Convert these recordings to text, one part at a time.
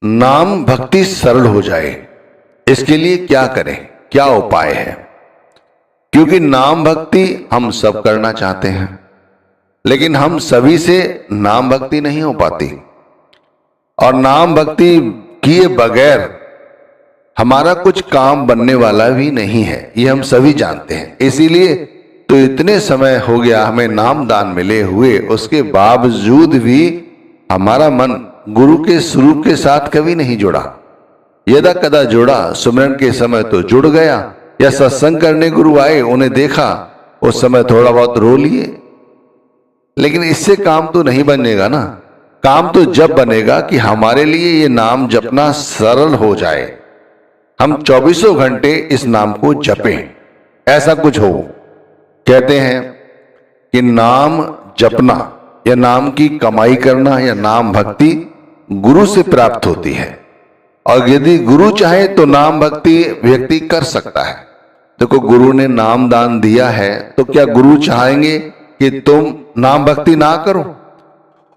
नाम भक्ति सरल हो जाए, इसके लिए क्या करें, क्या उपाय है? क्योंकि नाम भक्ति हम सब करना चाहते हैं, लेकिन हम सभी से नाम भक्ति नहीं हो पाती, और नाम भक्ति किए बगैर हमारा कुछ काम बनने वाला भी नहीं है, ये हम सभी जानते हैं। इसीलिए तो इतने समय हो गया हमें नाम दान मिले हुए, उसके बावजूद भी हमारा मन गुरु के स्वरूप के साथ कभी नहीं जुड़ा। यदा कदा जुड़ा, सुमरन के समय तो जुड़ गया, या सत्संग करने गुरु आए, उन्हें देखा, उस समय थोड़ा बहुत रो लिए, लेकिन इससे काम तो नहीं बनेगा ना। काम तो जब बनेगा कि हमारे लिए ये नाम जपना सरल हो जाए, हम 24 घंटे इस नाम को जपें, ऐसा कुछ हो। कहते हैं कि नाम जपना या नाम की कमाई करना या नाम भक्ति गुरु से प्राप्त होती है, और यदि गुरु चाहे तो नाम भक्ति व्यक्ति कर सकता है। देखो, गुरु ने नाम दान दिया है, तो क्या गुरु चाहेंगे कि तुम नाम भक्ति ना करो?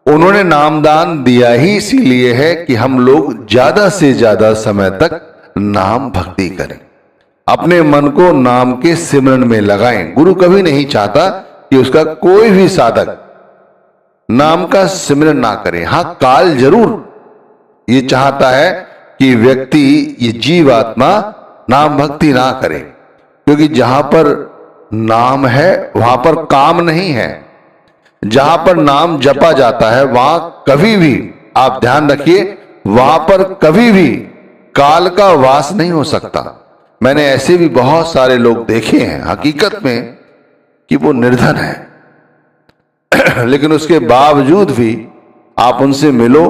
उन्होंने नाम दान दिया ही इसीलिए है कि हम लोग ज्यादा से ज्यादा समय तक नाम भक्ति करें, अपने मन को नाम के सिमरन में लगाएं। गुरु कभी नहीं चाहता कि उसका कोई भी साधक नाम का सिमरन ना करे। हाँ, काल जरूर ये चाहता है कि व्यक्ति, ये जीवात्मा नाम भक्ति ना करे, क्योंकि जहां पर नाम है वहां पर काम नहीं है। जहां पर नाम जपा जाता है वहां कभी भी, आप ध्यान रखिए, वहां पर कभी भी काल का वास नहीं हो सकता। मैंने ऐसे भी बहुत सारे लोग देखे हैं हकीकत में कि वो निर्धन है लेकिन उसके बावजूद भी आप उनसे मिलो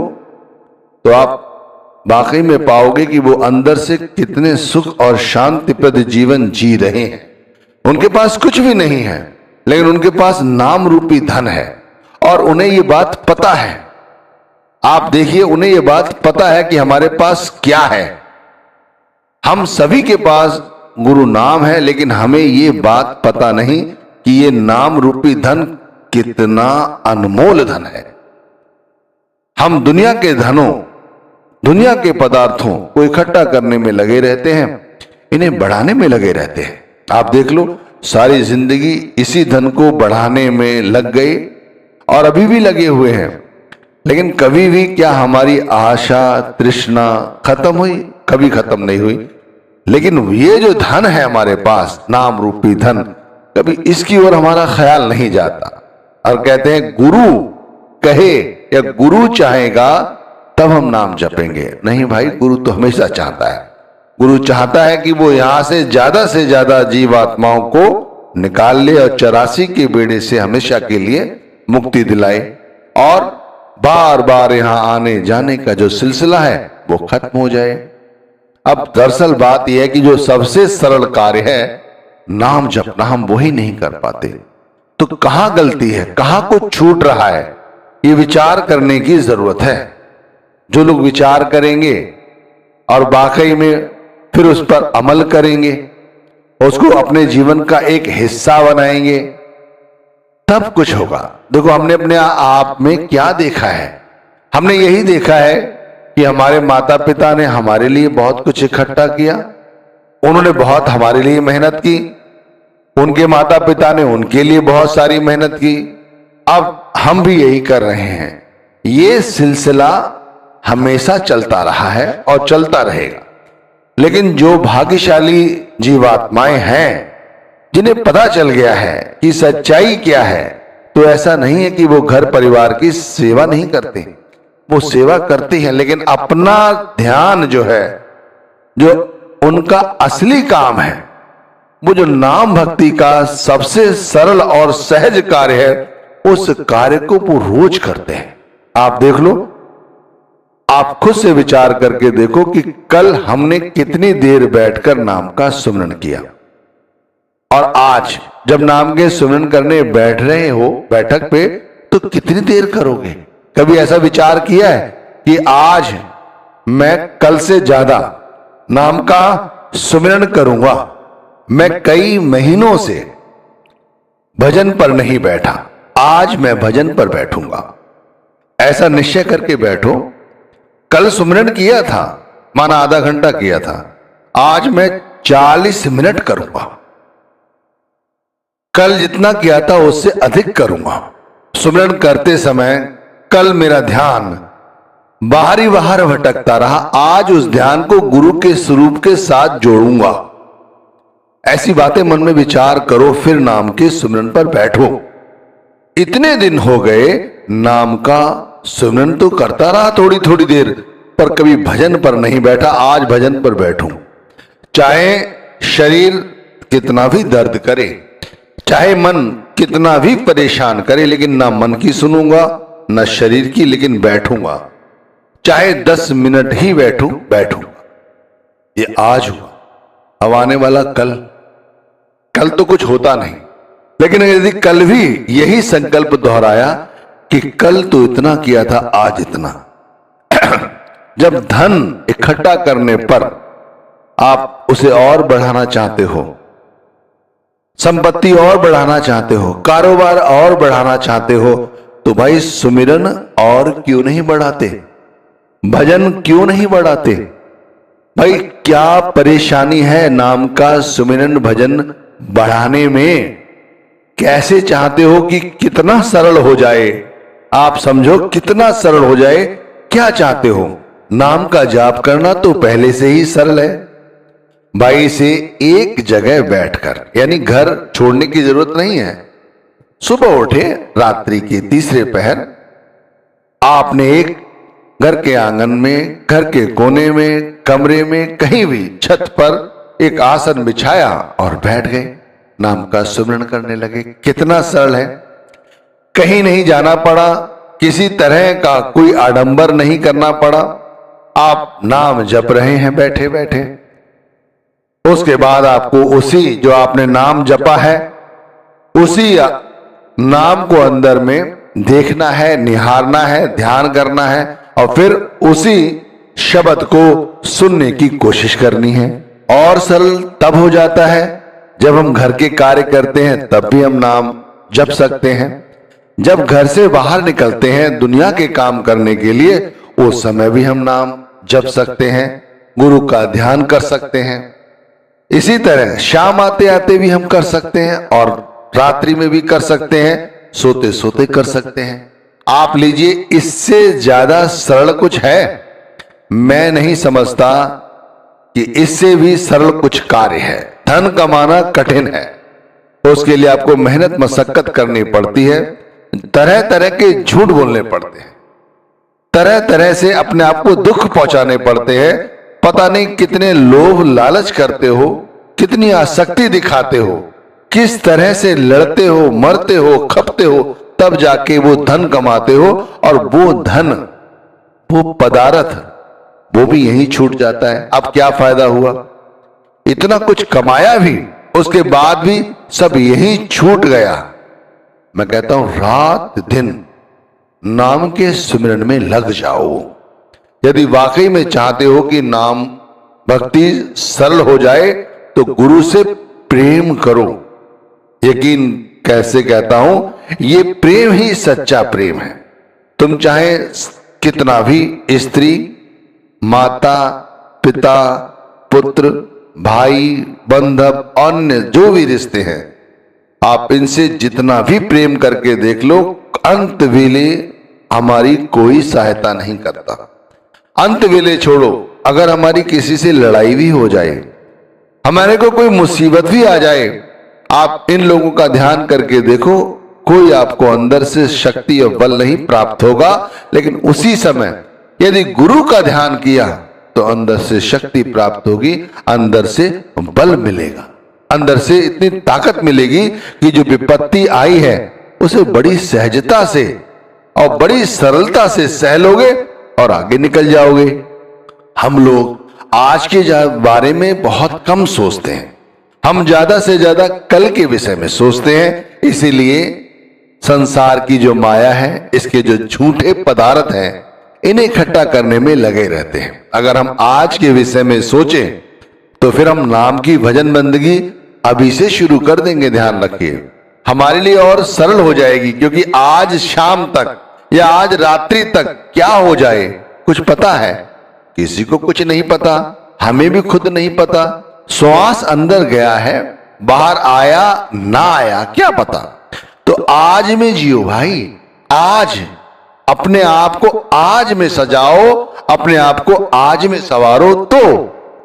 तो आप वाकई में पाओगे कि वो अंदर से कितने सुख और शांतिप्रद जीवन जी रहे हैं। उनके पास कुछ भी नहीं है, लेकिन उनके पास नाम रूपी धन है, और उन्हें ये बात पता है। आप देखिए, उन्हें ये बात पता है कि हमारे पास क्या है। हम सभी के पास गुरु नाम है, लेकिन हमें ये बात पता नहीं कि ये नाम रूपी धन कितना अनमोल धन है। हम दुनिया के धनों, दुनिया के पदार्थों को इकट्ठा करने में लगे रहते हैं, इन्हें बढ़ाने में लगे रहते हैं। आप देख लो, सारी जिंदगी इसी धन को बढ़ाने में लग गए और अभी भी लगे हुए हैं, लेकिन कभी भी क्या हमारी आशा तृष्णा खत्म हुई? कभी खत्म नहीं हुई। लेकिन ये जो धन है हमारे पास, नाम रूपी धन, कभी इसकी ओर हमारा ख्याल नहीं जाता। और कहते हैं गुरु कहे या गुरु चाहेगा तब हम नाम जपेंगे। नहीं भाई, गुरु तो हमेशा चाहता है। गुरु चाहता है कि वो यहां से ज्यादा जीवात्माओं को निकाल ले और 84 के बेड़े से हमेशा के लिए मुक्ति दिलाए, और बार बार यहां आने जाने का जो सिलसिला है वो खत्म हो जाए। अब दरअसल बात यह है कि जो सबसे सरल कार्य है नाम जपना, हम वही नहीं कर पाते। तो कहां गलती है, कहां कुछ छूट रहा है, ये विचार करने की जरूरत है। जो लोग विचार करेंगे और वाकई में फिर उस पर अमल करेंगे, उसको अपने जीवन का एक हिस्सा बनाएंगे, तब कुछ होगा। देखो, हमने अपने आप में क्या देखा है? हमने यही देखा है कि हमारे माता पिता ने हमारे लिए बहुत कुछ इकट्ठा किया, उन्होंने बहुत हमारे लिए मेहनत की, उनके माता पिता ने उनके लिए बहुत सारी मेहनत की, अब हम भी यही कर रहे हैं। ये सिलसिला हमेशा चलता रहा है और चलता रहेगा। लेकिन जो भाग्यशाली जीवात्माएं हैं, जिन्हें पता चल गया है कि सच्चाई क्या है, तो ऐसा नहीं है कि वो घर परिवार की सेवा नहीं करते, वो सेवा करते हैं, लेकिन अपना ध्यान जो है, जो उनका असली काम है, वो जो नाम भक्ति का सबसे सरल और सहज कार्य है, उस कार्य को वो रोज करते हैं। आप देख लो, आप खुद से विचार करके देखो कि कल हमने कितनी देर बैठकर नाम का सुमरन किया, और आज जब नाम के सुमरन करने बैठ रहे हो बैठक पे, तो कितनी देर करोगे? कभी ऐसा विचार किया है कि आज मैं कल से ज्यादा नाम का सुमिरन करूंगा? मैं कई महीनों से भजन पर नहीं बैठा, आज मैं भजन पर बैठूंगा। ऐसा निश्चय करके बैठो। कल सुमिरन किया था, माना आधा घंटा किया था, आज मैं 40 मिनट करूंगा। कल जितना किया था उससे अधिक करूंगा। सुमिरन करते समय कल मेरा ध्यान बाहर भटकता रहा, आज उस ध्यान को गुरु के स्वरूप के साथ जोड़ूंगा। ऐसी बातें मन में विचार करो, फिर नाम के सुमिरन पर बैठो। इतने दिन हो गए नाम का सुमिरन तो करता रहा थोड़ी थोड़ी देर, पर कभी भजन पर नहीं बैठा। आज भजन पर बैठूं। चाहे शरीर कितना भी दर्द करे, चाहे मन कितना भी परेशान करे, लेकिन ना मन की सुनूंगा ना शरीर की, लेकिन बैठूंगा। चाहे 10 मिनट ही बैठूंगा। ये आज हुआ। अब आने वाला कल तो कुछ होता नहीं, लेकिन यदि कल भी यही संकल्प दोहराया कि कल तो इतना किया था, आज इतना। जब धन इकट्ठा करने पर आप उसे और बढ़ाना चाहते हो, संपत्ति और बढ़ाना चाहते हो, कारोबार और बढ़ाना चाहते हो, तो भाई सुमिरन और क्यों नहीं बढ़ाते, भजन क्यों नहीं बढ़ाते? भाई क्या परेशानी है नाम का सुमिरन भजन बढ़ाने में? कैसे चाहते हो कि कितना सरल हो जाए? आप समझो कितना सरल हो जाए। क्या चाहते हो? नाम का जाप करना तो पहले से ही सरल है भाई। से एक जगह बैठकर, यानी घर छोड़ने की जरूरत नहीं है। सुबह उठे, रात्रि के तीसरे पहर आपने एक घर के आंगन में, घर के कोने में, कमरे में, कहीं भी छत पर एक आसन बिछाया और बैठ गए, नाम का सुमिरन करने लगे। कितना सरल है। कहीं नहीं जाना पड़ा, किसी तरह का कोई आडंबर नहीं करना पड़ा। आप नाम जप रहे हैं बैठे बैठे। उसके बाद आपको उसी जो आपने नाम जपा है, उसी नाम को अंदर में देखना है, निहारना है, ध्यान करना है, और फिर उसी शब्द को सुनने की कोशिश करनी है। और सरल तब हो जाता है जब हम घर के कार्य करते हैं, तब भी हम नाम जप सकते हैं। जब घर से बाहर निकलते हैं दुनिया के काम करने के लिए, उस समय भी हम नाम जप सकते हैं, गुरु का ध्यान कर सकते हैं। इसी तरह शाम आते आते भी हम कर सकते हैं, और रात्रि में भी कर सकते हैं, सोते सोते कर सकते हैं। आप लीजिए, इससे ज्यादा सरल कुछ है? मैं नहीं समझता कि इससे भी सरल कुछ कार्य है। धन कमाना कठिन है, उसके लिए आपको मेहनत मशक्कत करनी पड़ती है, तरह तरह के झूठ बोलने पड़ते हैं, तरह तरह से अपने आप को दुख पहुंचाने पड़ते हैं। पता नहीं कितने लोभ लालच करते हो, कितनी आसक्ति दिखाते हो, किस तरह से लड़ते हो, मरते हो, खपते हो, तब जाके वो धन कमाते हो, और वो धन, वो पदार्थ, वो भी यहीं छूट जाता है। अब क्या फायदा हुआ? इतना कुछ कमाया भी, उसके बाद भी सब यहीं छूट गया। मैं कहता हूं रात दिन नाम के सुमिरन में लग जाओ। यदि वाकई में चाहते हो कि नाम भक्ति सरल हो जाए, तो गुरु से प्रेम करो। यकीन कैसे कहता हूं, ये प्रेम ही सच्चा प्रेम है। तुम चाहे कितना भी स्त्री, माता, पिता, पुत्र, भाई, बंधव, अन्य जो भी रिश्ते हैं, आप इनसे जितना भी प्रेम करके देख लो, अंत वेले हमारी कोई सहायता नहीं करता। अंत वेले छोड़ो, अगर हमारी किसी से लड़ाई भी हो जाए, हमारे को कोई मुसीबत भी आ जाए, आप इन लोगों का ध्यान करके देखो, कोई आपको अंदर से शक्ति और बल नहीं प्राप्त होगा। लेकिन उसी समय यदि गुरु का ध्यान किया तो अंदर से शक्ति प्राप्त होगी, अंदर से बल मिलेगा, अंदर से इतनी ताकत मिलेगी कि जो विपत्ति आई है उसे बड़ी सहजता से और बड़ी सरलता से सह लोगे और आगे निकल जाओगे। हम लोग आज के बारे में बहुत कम सोचते हैं, हम ज्यादा से ज्यादा कल के विषय में सोचते हैं। इसीलिए संसार की जो माया है, इसके जो झूठे पदार्थ हैं, इन्हें इकट्ठा करने में लगे रहते हैं। अगर हम आज के विषय में सोचें तो फिर हम नाम की भजन बंदगी अभी से शुरू कर देंगे। ध्यान रखिए, हमारे लिए और सरल हो जाएगी, क्योंकि आज शाम तक या आज रात्रि तक क्या हो जाए कुछ पता है? किसी को कुछ नहीं पता, हमें भी खुद नहीं पता। श्वास अंदर गया है, बाहर आया ना आया क्या पता। तो आज में जियो भाई, आज अपने आप को आज में सजाओ, अपने आप को आज में संवारो, तो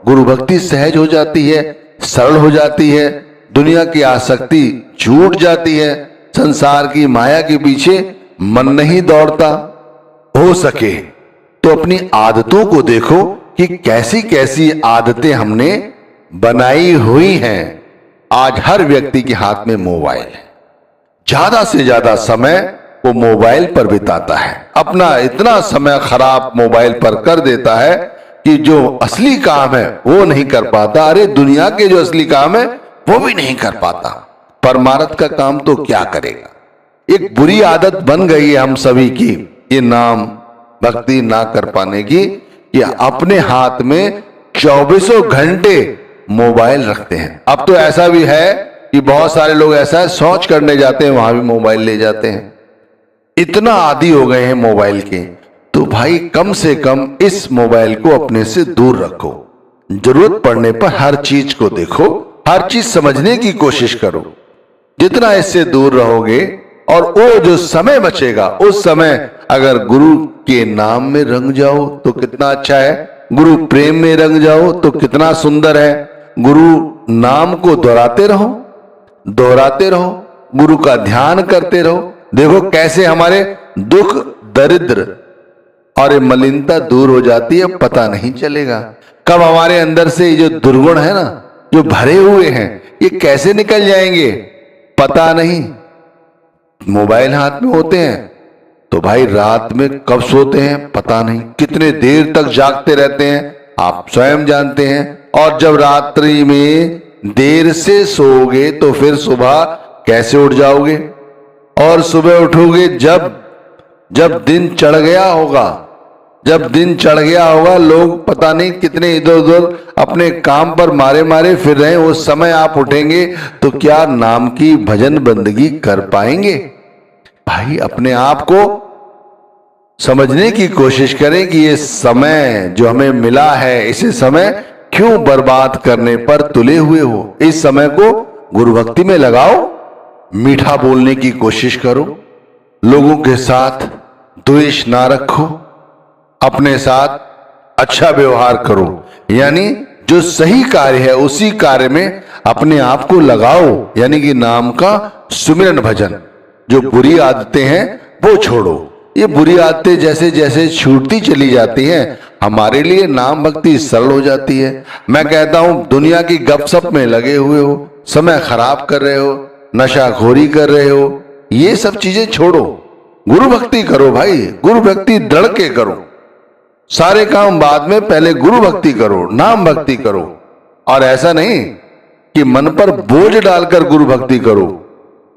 गुरु भक्ति सहज हो जाती है, सरल हो जाती है, दुनिया की आसक्ति छूट जाती है, संसार की माया के पीछे मन नहीं दौड़ता। हो सके तो अपनी आदतों को देखो कि कैसी कैसी आदतें हमने बनाई हुई हैं। आज हर व्यक्ति के हाथ में मोबाइल है, ज्यादा से ज्यादा समय वो मोबाइल पर बिताता है, अपना इतना समय खराब मोबाइल पर कर देता है कि जो असली काम है वो नहीं कर पाता। अरे दुनिया के जो असली काम है वो भी नहीं कर पाता, परमार्थ का काम तो क्या करेगा। एक बुरी आदत बन गई है हम सभी की, ये नाम भक्ति ना कर पाने की, कि अपने हाथ में 24 घंटे मोबाइल रखते हैं। अब तो ऐसा भी है कि बहुत सारे लोग ऐसा है, शौच करने जाते हैं वहां भी मोबाइल ले जाते हैं। इतना आदी हो गए हैं मोबाइल के। तो भाई कम से कम इस मोबाइल को अपने से दूर रखो, जरूरत पड़ने पर हर चीज को देखो, हर चीज समझने की कोशिश करो। जितना इससे दूर रहोगे और वो जो समय बचेगा उस समय अगर गुरु के नाम में रंग जाओ तो कितना अच्छा है, गुरु प्रेम में रंग जाओ तो कितना सुंदर है। गुरु नाम को दोहराते रहो, दोहराते रहो, गुरु का ध्यान करते रहो। देखो कैसे हमारे दुख दरिद्र और मलिनता दूर हो जाती है, पता नहीं चलेगा। कब हमारे अंदर से ये जो दुर्गुण है ना, जो भरे हुए हैं, ये कैसे निकल जाएंगे पता नहीं। मोबाइल हाथ में होते हैं तो भाई रात में कब सोते हैं पता नहीं, कितने देर तक जागते रहते हैं आप स्वयं जानते हैं। और जब रात्रि में देर से सोओगे तो फिर सुबह कैसे उठ जाओगे, और सुबह उठोगे जब दिन चढ़ गया होगा। जब दिन चढ़ गया होगा, लोग पता नहीं कितने इधर उधर अपने काम पर मारे मारे फिर रहे, उस समय आप उठेंगे तो क्या नाम की भजन बंदगी कर पाएंगे। भाई अपने आप को समझने की कोशिश करें कि ये समय जो हमें मिला है, इसे समय क्यों बर्बाद करने पर तुले हुए हो। इस समय को गुरु भक्ति में लगाओ, मीठा बोलने की कोशिश करो, लोगों के साथ द्वेष ना रखो, अपने साथ अच्छा व्यवहार करो, यानी जो सही कार्य है उसी कार्य में अपने आप को लगाओ, यानी कि नाम का सुमिरन भजन। जो बुरी आदतें हैं वो छोड़ो। ये बुरी आदतें जैसे जैसे छूटती चली जाती हैं, हमारे लिए नाम भक्ति सरल हो जाती है। मैं कहता हूं दुनिया की गपशप में लगे हुए हो, समय खराब कर रहे हो, नशाखोरी कर रहे हो, ये सब चीजें छोड़ो, गुरु भक्ति करो भाई, गुरु भक्ति दृढ़ के करो। सारे काम बाद में, पहले गुरु भक्ति करो, नाम भक्ति करो। और ऐसा नहीं कि मन पर बोझ डालकर गुरु भक्ति करो,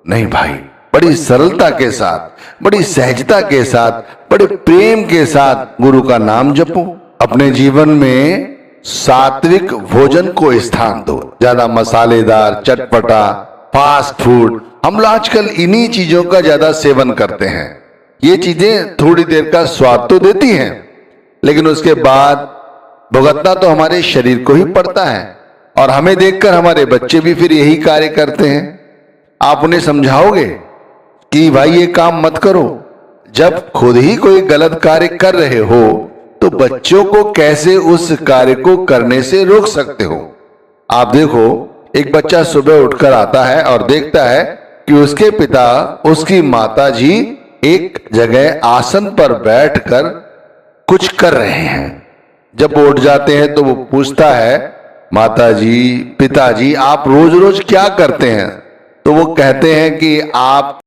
नहीं भाई, बड़ी सरलता के साथ, बड़ी सहजता के साथ, बड़े प्रेम के साथ गुरु का नाम जपो। अपने जीवन में सात्विक भोजन को स्थान दो, ज्यादा मसालेदार, चटपटा, फास्ट फूड, हम लोग आजकल इन्हीं चीजों का ज्यादा सेवन करते हैं। ये चीजें थोड़ी देर का स्वाद तो देती हैं, लेकिन उसके बाद भुगतना तो हमारे शरीर को ही पड़ता है, और हमें देखकर हमारे बच्चे भी फिर यही कार्य करते हैं। आप उन्हें समझाओगे कि भाई ये काम मत करो, जब खुद ही कोई गलत कार्य कर रहे हो तो बच्चों को कैसे उस कार्य को करने से रोक सकते हो। आप देखो, एक बच्चा सुबह उठकर आता है और देखता है कि उसके पिता, उसकी माता जी एक जगह आसन पर बैठकर कुछ कर रहे हैं। जब वो उठ जाते हैं तो वो पूछता है, माता जी, पिताजी, आप रोज रोज क्या करते हैं? तो वो कहते हैं कि आप